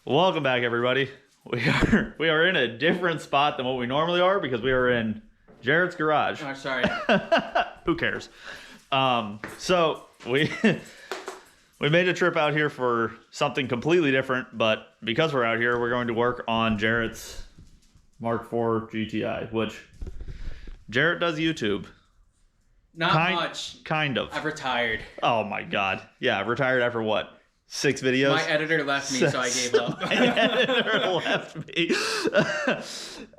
Welcome back, everybody. We are in a different spot than what we normally are because we are in Jared's garage. Oh, sorry. Who cares? So we we made a trip out here for something completely different, but because we're out here, we're going to work on Jared's MK4 GTI, which Jared does YouTube. Not much. Kind of. I've retired. Oh my God. Yeah, retired after what? 6 videos? My editor left me, so I gave up. My editor left me.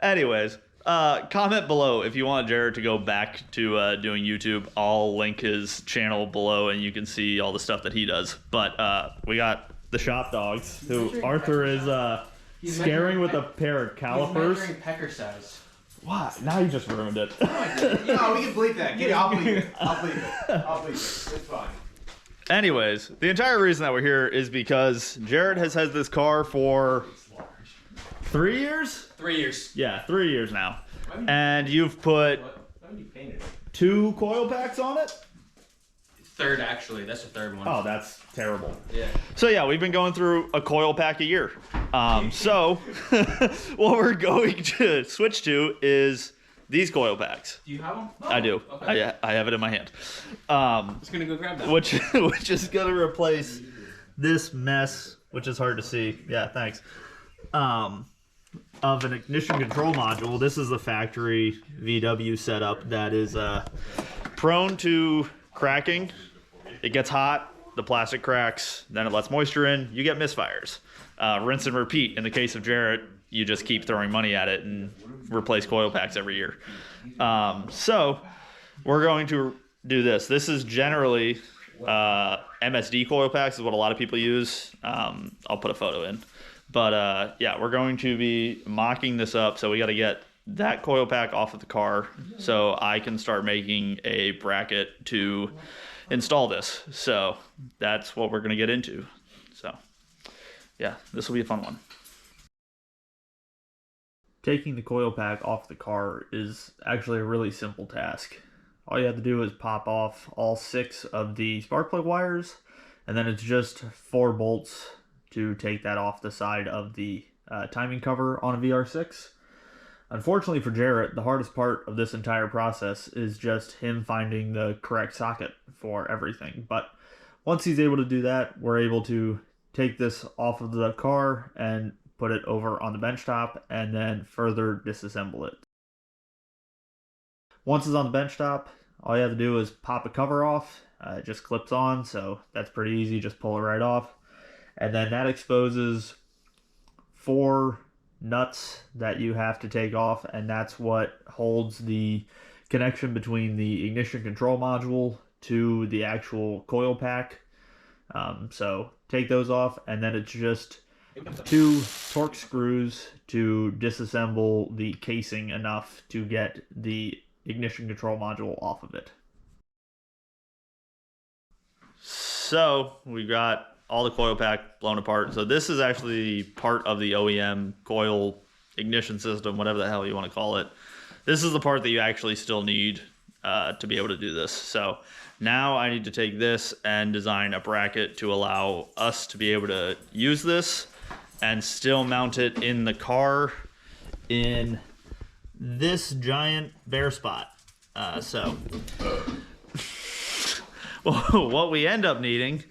Anyways, comment below if you want Jared to go back to doing YouTube. I'll link his channel below, and you can see all the stuff that he does. But we got the shop dogs, who Arthur is scaring with a pair of calipers. He's measuring pecker size. What? Now you just ruined it. No, we can bleep that. I'll bleep it. I'll bleep it. It's fine. Anyways, the entire reason that we're here is because Jared has had this car for 3 years? 3 years. Yeah, 3 years now. And you've put 2 coil packs on it? Third, actually. That's the third one. Oh, that's terrible. Yeah. So yeah, we've been going through a coil pack a year. So what we're going to switch to is these coil packs. Do you have them? I do. Okay. I have it in my hand. Just gonna go grab that. Which is gonna replace this mess, which is hard to see. Yeah, thanks. Of an ignition control module. This is the factory VW setup that is prone to cracking. It gets hot, the plastic cracks, then it lets moisture in, you get misfires. Rinse and repeat. In the case of Jarrett, you just keep throwing money at it and replace coil packs every year. So we're going to do this. This is generally MSD coil packs is what a lot of people use. I'll put a photo in. But yeah, we're going to be mocking this up. So we got to get that coil pack off of the car so I can start making a bracket to install this. So that's what we're going to get into. So yeah, this will be a fun one. Taking the coil pack off the car is actually a really simple task. All you have to do is pop off all 6 of the spark plug wires, and then it's just 4 bolts to take that off the side of the timing cover on a VR6. Unfortunately for Jarrett, the hardest part of this entire process is just him finding the correct socket for everything. But once he's able to do that, we're able to take this off of the car and put it over on the bench top and then further disassemble it. Once it's on the bench top, all you have to do is pop a cover off. It just clips on, so that's pretty easy. Just pull it right off. And then that exposes 4 nuts that you have to take off, and that's what holds the connection between the ignition control module to the actual coil pack. So take those off, and then it's just 2 torque screws to disassemble the casing enough to get the ignition control module off of it. So we got all the coil pack blown apart. So this is actually part of the OEM coil ignition system, whatever the hell you want to call it. This is the part that you actually still need to be able to do this. So now I need to take this and design a bracket to allow us to be able to use this and still mount it in the car in this giant bare spot. So what we end up needing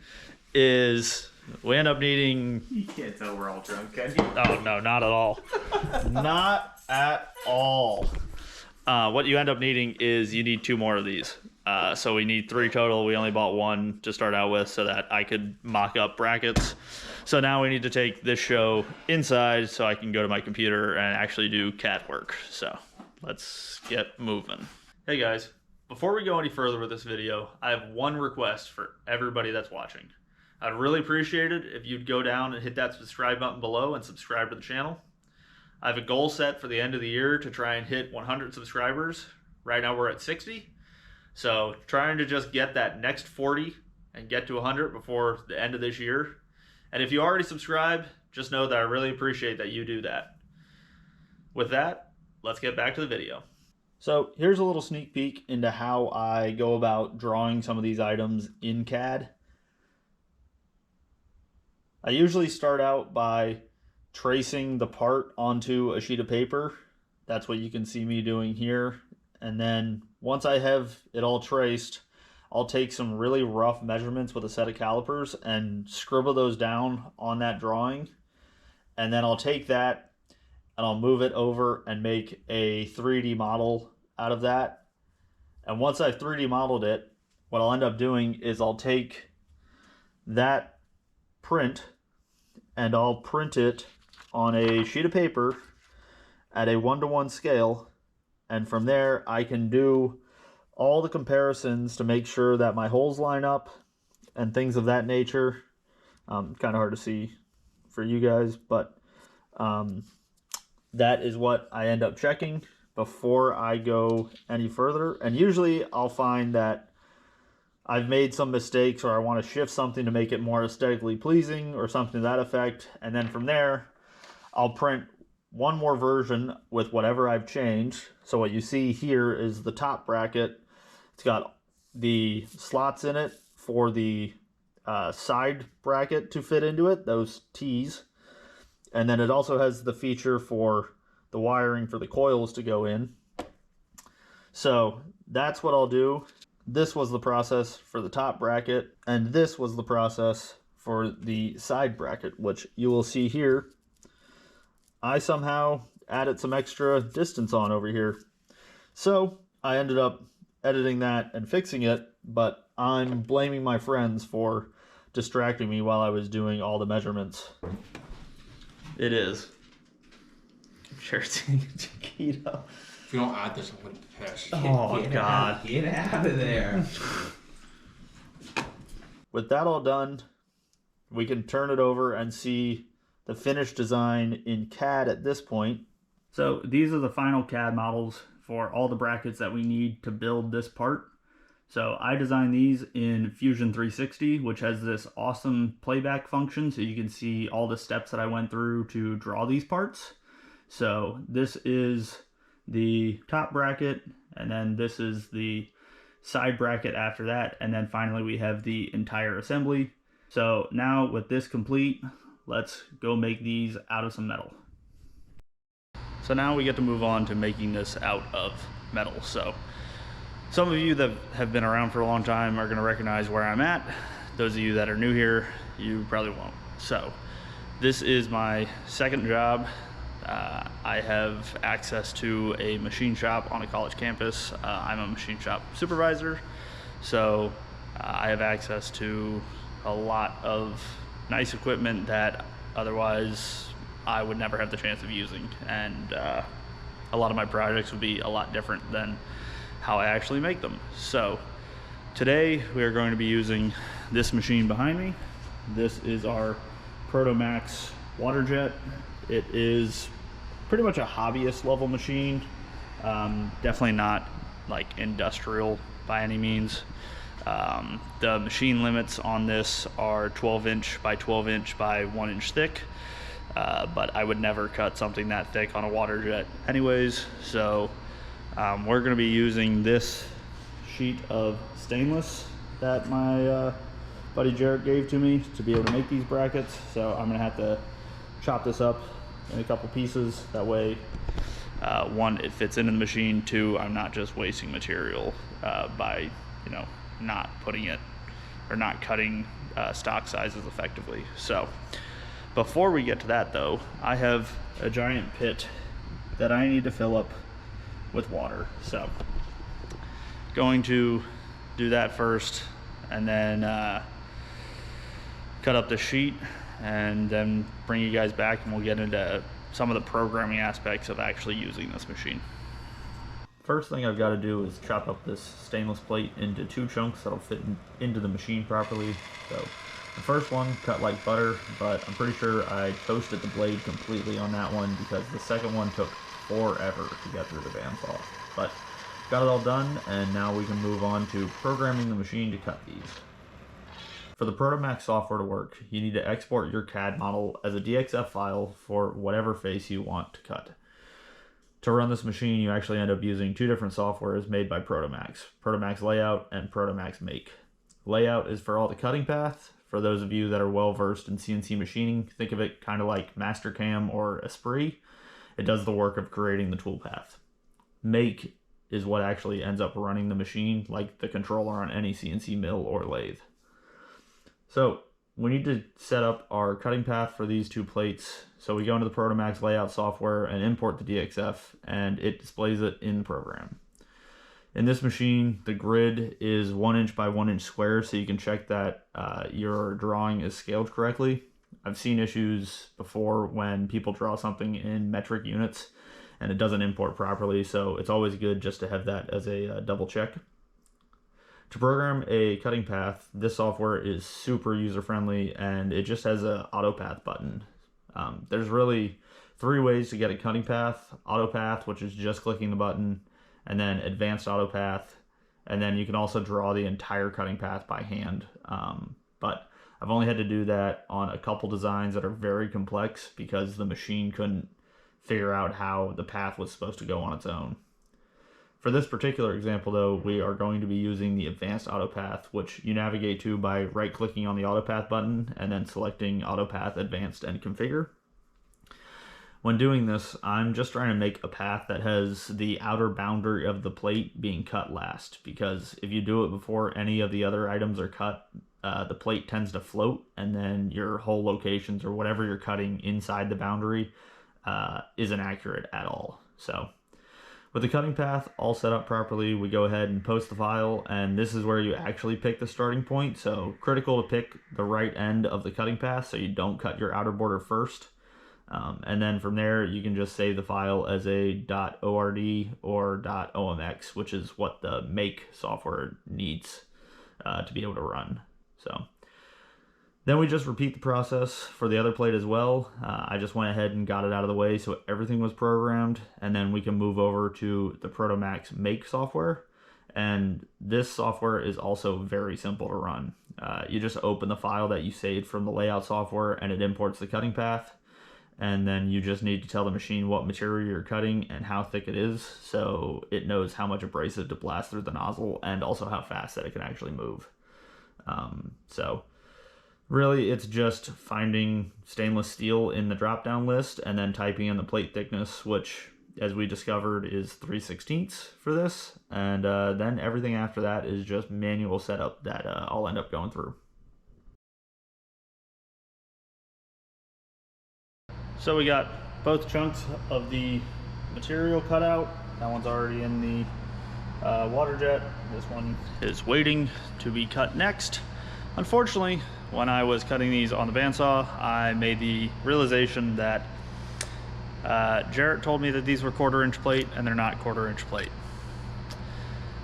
is You can't tell we're all drunk, can you? Oh no, not at all. Not at all. What you end up needing is you need 2 more of these. So we need 3 total. We only bought 1 to start out with so that I could mock up brackets. So now we need to take this show inside so I can go to my computer and actually do CAD work. So let's get moving. Hey guys, before we go any further with this video, I have one request for everybody that's watching. I'd really appreciate it if you'd go down and hit that subscribe button below and subscribe to the channel. I have a goal set for the end of the year to try and hit 100 subscribers. Right now we're at 60. So trying to just get that next 40 and get to 100 before the end of this year. And if you already subscribed, just know that I really appreciate that you do that. With that, let's get back to the video. So here's a little sneak peek into how I go about drawing some of these items in CAD. I usually start out by tracing the part onto a sheet of paper. That's what you can see me doing here. And then once I have it all traced, I'll take some really rough measurements with a set of calipers and scribble those down on that drawing. And then I'll take that and I'll move it over and make a 3D model out of that. And once I've 3D modeled it, what I'll end up doing is I'll take that print and I'll print it on a sheet of paper at a 1:1 scale. And from there, I can do all the comparisons to make sure that my holes line up and things of that nature. Kind of hard to see for you guys, but that is what I end up checking before I go any further. And usually I'll find that I've made some mistakes, or I want to shift something to make it more aesthetically pleasing or something to that effect. And then from there, I'll print one more version with whatever I've changed. So what you see here is the top bracket. It's got the slots in it for the side bracket to fit into it, those T's. And then it also has the feature for the wiring for the coils to go in. So that's what I'll do. This was the process for the top bracket, and this was the process for the side bracket, which you will see here. I somehow added some extra distance on over here. So I ended up editing that and fixing it, but I'm blaming my friends for distracting me while I was doing all the measurements. It is. I'm sure it's Chiquito. If you don't add this, I'm gonna piss. Oh, God. Get out of there. With that all done, we can turn it over and see the finished design in CAD at this point. So these are the final CAD models for all the brackets that we need to build this part. So I designed these in Fusion 360, which has this awesome playback function, so you can see all the steps that I went through to draw these parts. So this is the top bracket, and then this is the side bracket after that, and then finally we have the entire assembly. So now with this complete, let's go make these out of some metal. So now we get to move on to making this out of metal. So some of you that have been around for a long time are going to recognize where I'm at. Those of you that are new here, you probably won't. So this is my second job. I have access to a machine shop on a college campus. I'm a machine shop supervisor, so I have access to a lot of nice equipment that otherwise I would never have the chance of using, and a lot of my projects would be a lot different than how I actually make them. So today we are going to be using this machine behind me. This is our Protomax water jet. It is pretty much a hobbyist level machine, definitely not like industrial by any means. The machine limits on this are 12" by 12" by 1" thick, but I would never cut something that thick on a water jet anyways. So we're going to be using this sheet of stainless that my buddy Jarrett gave to me to be able to make these brackets. So I'm going to have to chop this up in a couple pieces. That way, one, it fits into the machine. Two, I'm not just wasting material by, you know, not putting it or not cutting stock sizes effectively. So before we get to that though, I have a giant pit that I need to fill up with water. So going to do that first, and then cut up the sheet, and then bring you guys back and we'll get into some of the programming aspects of actually using this machine. First thing I've got to do is chop up this stainless plate into 2 chunks that'll fit into the machine properly. So the first one cut like butter, but I'm pretty sure I toasted the blade completely on that one because the second one took forever to get through the bandsaw. But got it all done, and now we can move on to programming the machine to cut these. For the Protomax software to work, you need to export your CAD model as a DXF file for whatever face you want to cut. To run this machine, you actually end up using 2 different softwares made by Protomax: Protomax Layout and Protomax Make. Layout is for all the cutting path. For those of you that are well versed in CNC machining, think of it kind of like Mastercam or Esprit. It does the work of creating the tool path. Make is what actually ends up running the machine, like the controller on any CNC mill or lathe. So we need to set up our cutting path for these two plates. So we go into the Protomax layout software and import the DXF, and it displays it in the program. In this machine, the grid is 1 inch by 1 inch square, so you can check that your drawing is scaled correctly. I've seen issues before when people draw something in metric units and it doesn't import properly, so it's always good just to have that as a double check. To program a cutting path, this software is super user-friendly, and it just has an auto path button. There's really 3 ways to get a cutting path: auto path, which is just clicking the button, and then advanced auto path, and then you can also draw the entire cutting path by hand. But I've only had to do that on a couple designs that are very complex because the machine couldn't figure out how the path was supposed to go on its own. For this particular example, though, we are going to be using the advanced auto path, which you navigate to by right-clicking on the auto path button and then selecting auto path advanced and configure. When doing this, I'm just trying to make a path that has the outer boundary of the plate being cut last, because if you do it before any of the other items are cut, the plate tends to float, and then your hole locations or whatever you're cutting inside the boundary isn't accurate at all. So with the cutting path all set up properly, we go ahead and post the file, and this is where you actually pick the starting point. So critical to pick the right end of the cutting path so you don't cut your outer border first. And then from there, you can just save the file as a .ord or .omx, which is what the make software needs to be able to run. So then we just repeat the process for the other plate as well. I just went ahead and got it out of the way so everything was programmed, and then we can move over to the Protomax make software. And this software is also very simple to run. You just open the file that you saved from the layout software, and it imports the cutting path. And then you just need to tell the machine what material you're cutting and how thick it is, so it knows how much abrasive to blast through the nozzle and also how fast that it can actually move. So really, it's just finding stainless steel in the drop-down list and then typing in the plate thickness, which, as we discovered, is 3/16 for this. And then everything after that is just manual setup that I'll end up going through. So we got both chunks of the material cut out. That one's already in the water jet. This one is waiting to be cut next. Unfortunately, when I was cutting these on the bandsaw, I made the realization that Jarrett told me that these were 1/4 inch plate, and they're not 1/4 inch plate.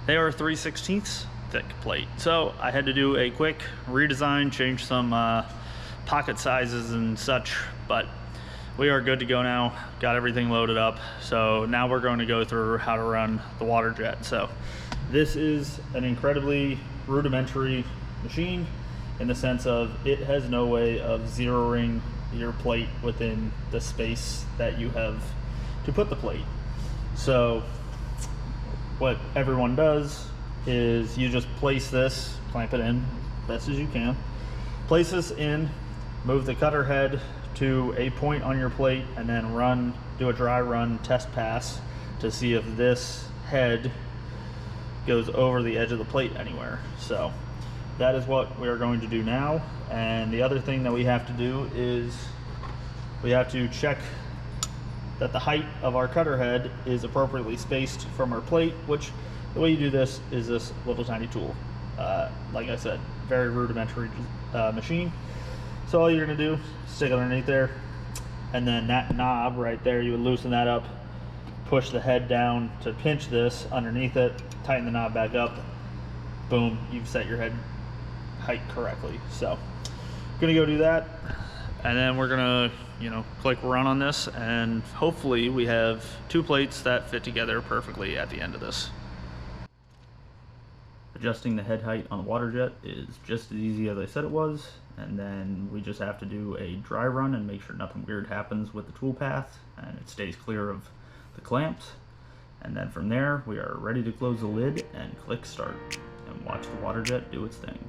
They are 3/16 thick plate. So I had to do a quick redesign, change some pocket sizes and such, but we are good to go now. Got everything loaded up. So now we're going to go through how to run the water jet. So this is an incredibly rudimentary machine in the sense of it has no way of zeroing your plate within the space that you have to put the plate. So what everyone does is you just place this, clamp it in best as you can, place this in, move the cutter head to a point on your plate, and then do a dry run test pass to see if this head goes over the edge of the plate anywhere. So that is what we are going to do now. And the other thing that we have to do is we have to check that the height of our cutter head is appropriately spaced from our plate, which the way you do this is this little tiny tool. Like I said, very rudimentary machine. So all you're gonna do, stick it underneath there, and then that knob right there, you would loosen that up, push the head down to pinch this underneath it, tighten the knob back up, boom, you've set your head height correctly. So gonna go do that, and then we're gonna, click run on this, and hopefully we have 2 plates that fit together perfectly at the end of this. Adjusting the head height on the water jet is just as easy as I said it was, and then we just have to do a dry run and make sure nothing weird happens with the tool path and it stays clear of the clamps. And then from there, we are ready to close the lid and click start and watch the water jet do its thing.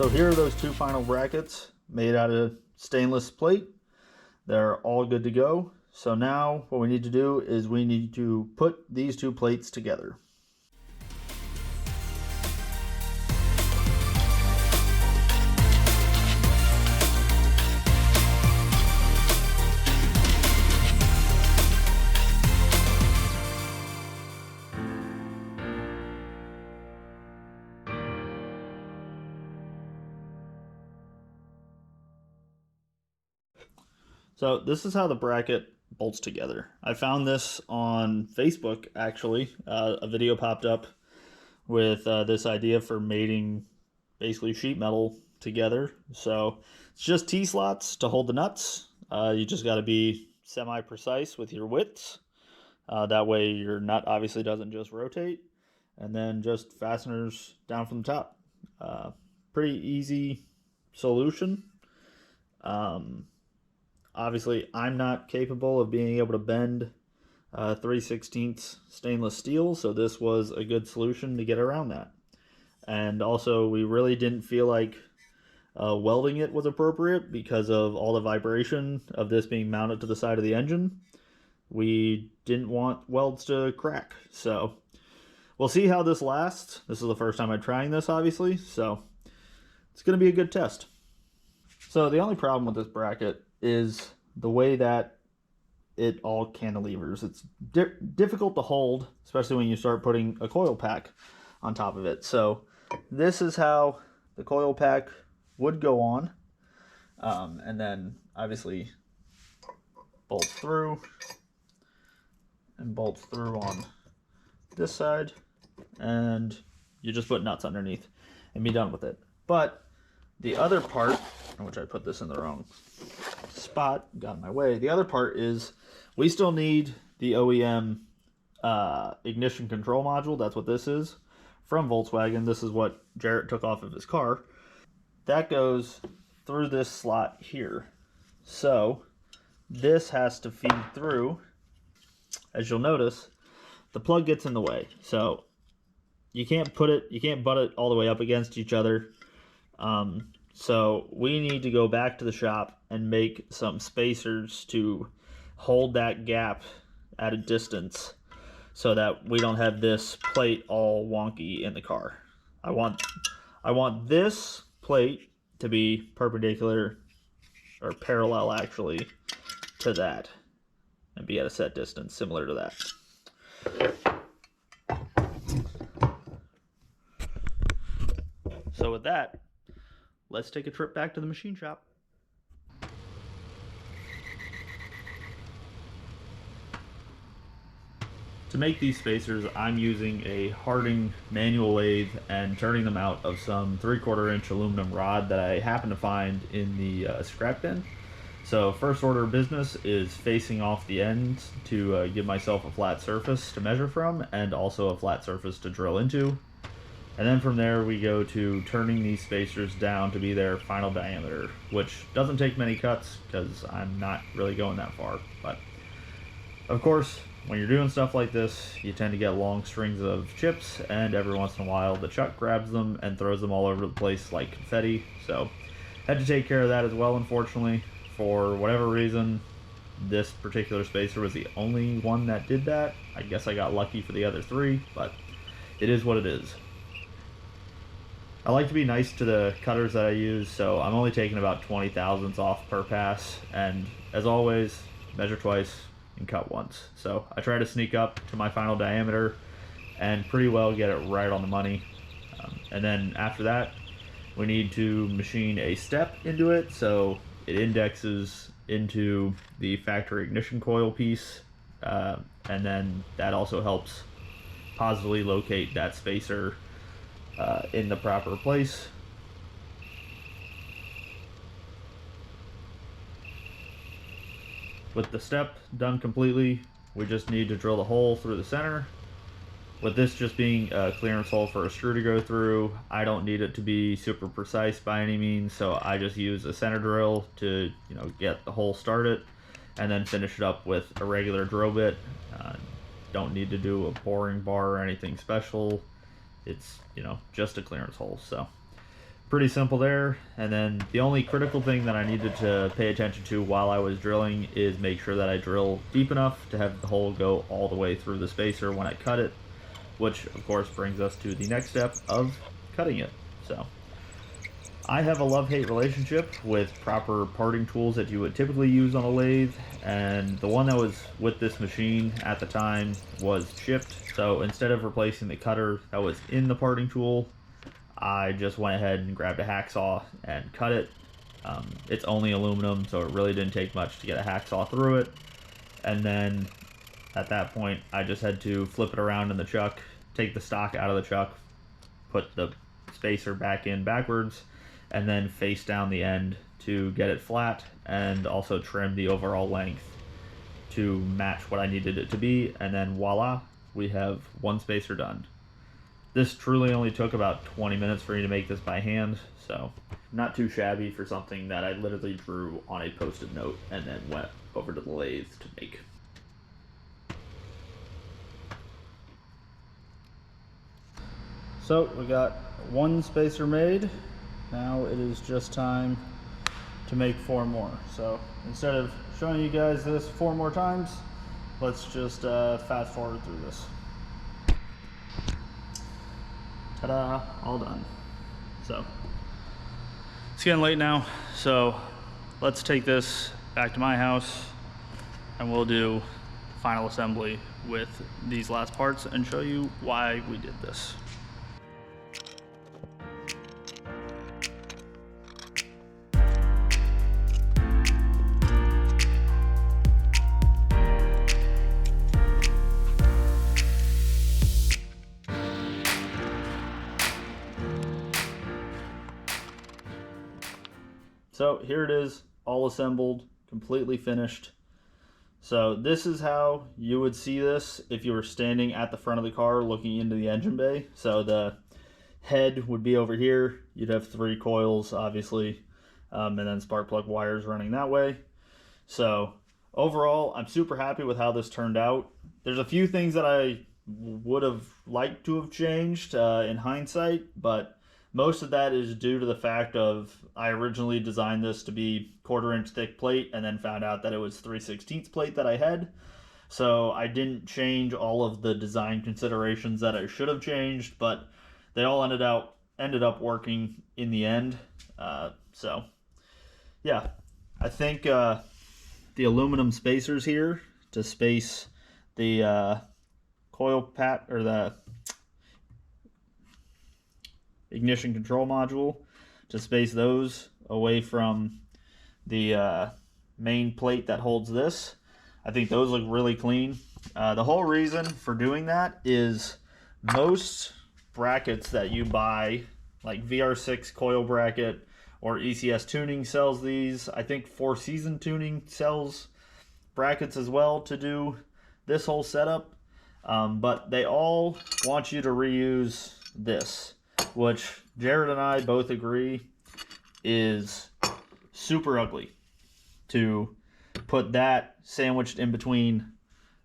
So here are those two final brackets made out of stainless plate. They're all good to go. So now what we need to do is we need to put these two plates together. So this is how the bracket bolts together. I found this on Facebook, actually. A video popped up with this idea for mating basically sheet metal together. So it's just T-slots to hold the nuts. You just got to be semi-precise with your widths. That way your nut obviously doesn't just rotate. And then just fasteners down from the top. Pretty easy solution. Obviously, I'm not capable of being able to bend 3/16 stainless steel, so this was a good solution to get around that. And also, we really didn't feel like welding it was appropriate because of all the vibration of this being mounted to the side of the engine. We didn't want welds to crack, so we'll see how this lasts. This is the first time I'm trying this, obviously, so it's going to be a good test. So the only problem with this bracket is the way that it all cantilevers. It's difficult to hold, especially when you start putting a coil pack on top of it. So this is how the coil pack would go on, and then obviously bolts through and bolts through on this side, and you just put nuts underneath and be done with it. But the other part, which I put this in the wrong spot, got in my way. The other part is we still need the OEM ignition control module. That's what this is from Volkswagen. This is what Jarrett took off of his car. That goes through this slot here. So this has to feed through. As you'll notice, the plug gets in the way. So you can't butt it all the way up against each other. So we need to go back to the shop and make some spacers to hold that gap at a distance so that we don't have this plate all wonky in the car. I want this plate to be perpendicular, or parallel actually, to that and be at a set distance similar to that. So with that, let's take a trip back to the machine shop. To make these spacers, I'm using a Hardinge manual lathe and turning them out of some 3/4 inch aluminum rod that I happen to find in the scrap bin. So first order of business is facing off the ends to give myself a flat surface to measure from, and also a flat surface to drill into. And then from there we go to turning these spacers down to be their final diameter, which doesn't take many cuts because I'm not really going that far. But of course, when you're doing stuff like this, you tend to get long strings of chips, and every once in a while the chuck grabs them and throws them all over the place like confetti. So had to take care of that as well, unfortunately. For whatever reason, this particular spacer was the only one that did that. I guess I got lucky for the other three, but it is what it is. I like to be nice to the cutters that I use, so I'm only taking about 20 thousandths off per pass, and as always, measure twice and cut once. So I try to sneak up to my final diameter and pretty well get it right on the money. And then after that, we need to machine a step into it so it indexes into the factory ignition coil piece, and then that also helps positively locate that spacer in the proper place. With the step done completely, we just need to drill the hole through the center. With this just being a clearance hole for a screw to go through, I don't need it to be super precise by any means, so I just use a center drill to, get the hole started, and then finish it up with a regular drill bit. Don't need to do a boring bar or anything special. It's, just a clearance hole. So pretty simple there. And then the only critical thing that I needed to pay attention to while I was drilling is make sure that I drill deep enough to have the hole go all the way through the spacer when I cut it, which of course brings us to the next step of cutting it. So I have a love-hate relationship with proper parting tools that you would typically use on a lathe, and the one that was with this machine at the time was chipped. So instead of replacing the cutter that was in the parting tool, I just went ahead and grabbed a hacksaw and cut it. It's only aluminum, so it really didn't take much to get a hacksaw through it. And then at that point, I just had to flip it around in the chuck, take the stock out of the chuck, put the spacer back in backwards, and then face down the end to get it flat, and also trim the overall length to match what I needed it to be, and then voila, we have one spacer done. This truly only took about 20 minutes for me to make this by hand, so not too shabby for something that I literally drew on a post-it note and then went over to the lathe to make. So we got one spacer made. Now it is just time to make 4 more. So instead of showing you guys this 4 more times, let's just fast forward through this. Ta-da, all done. So it's getting late now, so let's take this back to my house and we'll do final assembly with these last parts and show you why we did this. So here it is, all assembled, completely finished. So this is how you would see this if you were standing at the front of the car looking into the engine bay. So the head would be over here. You'd have 3 coils, obviously, and then spark plug wires running that way. So overall, I'm super happy with how this turned out. There's a few things that I would have liked to have changed in hindsight, but most of that is due to the fact of I originally designed this to be 1/4 inch thick plate and then found out that it was 3/16 plate that I had. So I didn't change all of the design considerations that I should have changed, but they all ended up working in the end. So yeah, I think the aluminum spacers here to space the coil pat or the ignition control module, to space those away from the main plate that holds this. I think those look really clean. The whole reason for doing that is most brackets that you buy, like VR6 coil bracket or ECS Tuning sells these. I think Four Season Tuning sells brackets as well to do this whole setup. But they all want you to reuse this, which Jared and I both agree is super ugly to put that sandwiched in between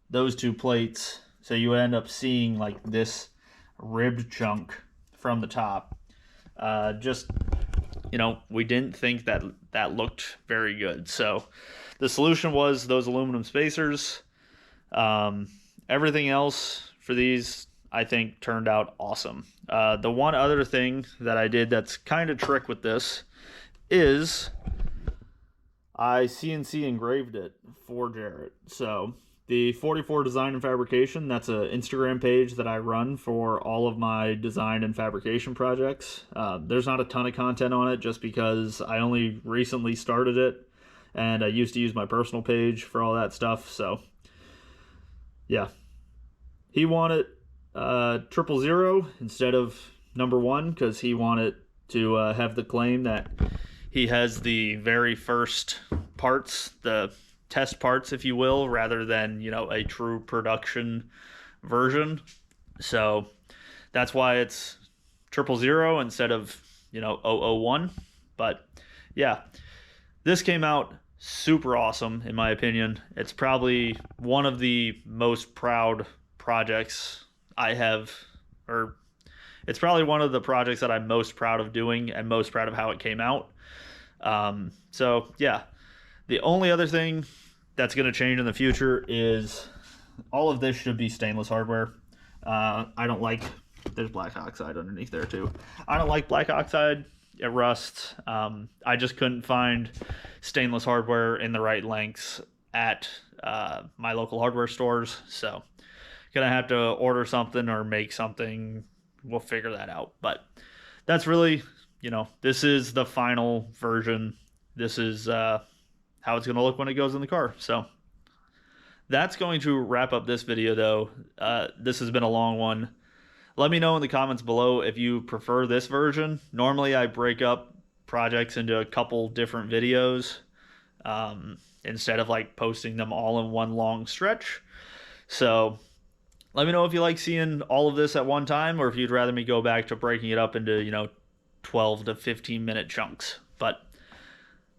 those 2 plates. So you end up seeing like this ribbed chunk from the top. Just, you know, we didn't think that that looked very good. So the solution was those aluminum spacers. Everything else for these, I think, turned out awesome. The one other thing that I did that's kind of trick with this is I CNC engraved it for Jared. So the 44 Design and Fabrication, that's an Instagram page that I run for all of my design and fabrication projects. There's not a ton of content on it just because I only recently started it, and I used to use my personal page for all that stuff. So yeah, he wanted 000 instead of number 1 because he wanted to have the claim that he has the very first parts, the test parts, if you will, rather than, you know, a true production version. So that's why it's 000 instead of, you know, 001. But yeah, this came out super awesome in my opinion. It's probably one of the most proud projects I have, or it's probably one of the projects that I'm most proud of doing and most proud of how it came out. So yeah, the only other thing that's going to change in the future is all of this should be stainless hardware. I don't like, there's black oxide underneath there too. I don't like black oxide. It rusts. I just couldn't find stainless hardware in the right lengths at my local hardware stores. So gonna have to order something or make something. We'll figure that out. But that's really, you know, this is the final version. This is how it's gonna look when it goes in the car. So that's going to wrap up this video though. This has been a long one. Let me know in the comments below if you prefer this version. Normally I break up projects into a couple different videos instead of like posting them all in one long stretch. So let me know if you like seeing all of this at one time, or if you'd rather me go back to breaking it up into, you know, 12 to 15 minute chunks. But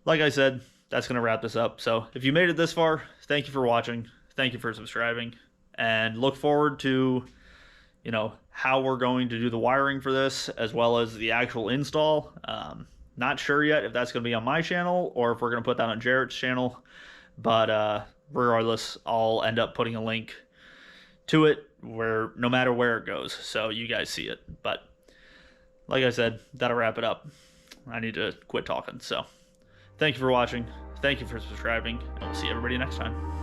like I said, that's going to wrap this up. So if you made it this far, thank you for watching. Thank you for subscribing, and look forward to, you know, how we're going to do the wiring for this, as well as the actual install. Not sure yet if that's going to be on my channel or if we're going to put that on Jarrett's channel, but regardless, I'll end up putting a link to it where, no matter where it goes, so you guys see it. But like I said, that'll wrap it up. I need to quit talking. So thank you for watching. Thank you for subscribing, and we'll see everybody next time.